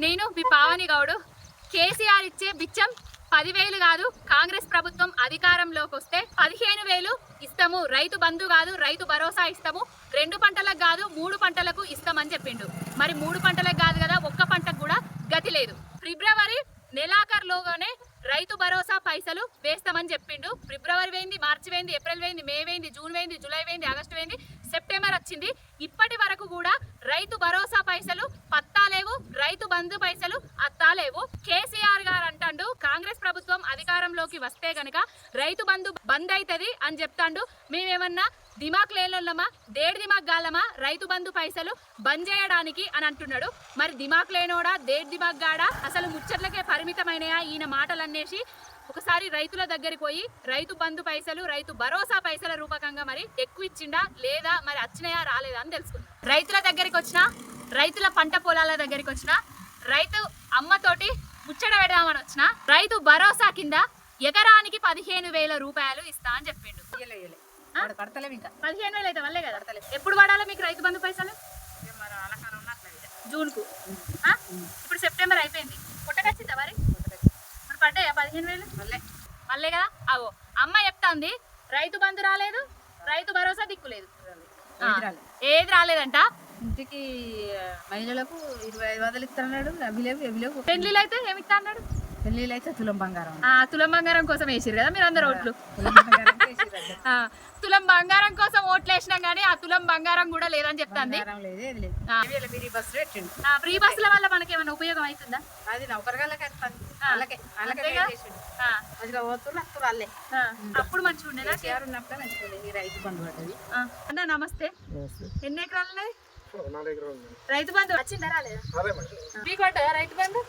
నేను మీ పావని గౌడు. కేసీఆర్ ఇచ్చే బిచ్చం 10,000 కాదు, కాంగ్రెస్ ప్రభుత్వం అధికారంలోకి వస్తే 15,000 ఇస్తాము. రైతు బంధు కాదు, రైతు భరోసా ఇస్తాము. 2 పంటలకు కాదు 3 పంటలకు ఇస్తామని చెప్పిండు. మరి 3 పంటలకు కాదు కదా, ఒక్క పంటకు కూడా గతి లేదు. ఫిబ్రవరి నెలాఖరులోగానే రైతు భరోసా పైసలు వేస్తామని చెప్పిండు. ఫిబ్రవరి వేయింది, మార్చి వేయింది, ఏప్రిల్ వేయింది, మే వేయింది, జూన్ వేయింది, జూలై వేయింది, ఆగస్టు వేయింది, సెప్టెంబర్ వచ్చింది. ఇప్పటి వరకు కూడా రైతు భరోసా పైసలు పత్తాలేవు, రైతు బంధు పైసలు అత్తాలేవు. కేసీఆర్ గారు అంటాడు కాంగ్రెస్ ప్రభుత్వం అధికారంలోకి వస్తే గనక రైతు బంధు బంద్ అవుతుంది అని చెప్తాండు. మేమేమన్నా దిమాక్ లేనోళ్ళమా, దేడి దిమాక్ గాలమా రైతు బంధు పైసలు బంద్ చేయడానికి అని అంటున్నాడు. మరి దిమాక్ లేనోడా, దేడి దిమాక్ గాడా, అసలు ముచ్చట్లకే పరిమితమైనయా ఈయన మాటలన్నేసి ఒకసారి రైతుల దగ్గరికి పోయి రైతు బంధు పైసలు, రైతు భరోసా పైసల రూపకంగా మరి ఎక్కువ ఇచ్చిండా లేదా, మరి వచ్చినాయా రాలేదా అని తెలుసుకుందాం. రైతుల దగ్గరికి వచ్చిన, రైతుల పంట పొలాల దగ్గరికి వచ్చిన, రైతు అమ్మతోటి ముచ్చట పెడదామని వచ్చిన, రైతు భరోసా కింద ఎకరానికి 15,000 రూపాయలు ఇస్తా అని చెప్పిండు. 15,000 అయితే వల్లే కదా. ఎప్పుడు పడాలి మీకు రైతు బంధు పైసలు? జూన్ కు. ఇప్పుడు సెప్టెంబర్ అయిపోయింది, పుట్టకొచ్చిందా మరి? మరి పడ్డాయా 15,000? వల్లే కదా. అవో అమ్మ చెప్తాంది రైతు బంధు రాలేదు, రైతు భరోసా దిక్కులేదు, ఏది రాలేదంట. ఇంటికి మహిళలకు 25,000 ఇస్తున్నాడు. అవి లేవు. పెళ్లిళ్ళు అయితే ఏమి ఇస్తా అన్నాడు? పెళ్లిళ్ళు అయితే తులం బంగారం. తులం బంగారం కోసం వేసిరు కదా మీరు అందరు ఓట్లు. తులం బంగారం కోసం ఓట్లు వేసినాం కానీ ఆ తులం బంగారం కూడా లేదని చెప్తాంది. ఫ్రీ బస్సుల వల్ల మనకి ఏమైనా ఉపయోగం అవుతుందా? అది నౌకరగాళ్ళకి అప్పుడు మంచిగా ఉండేదా? రైతు బంధు పడ్డది. అన్న నమస్తే. ఎన్ని ఎకరాలు ఉన్నాయి? రైతు బంధు వచ్చిందా రాలేదా? మీకు పడ్డా రైతు బంధు?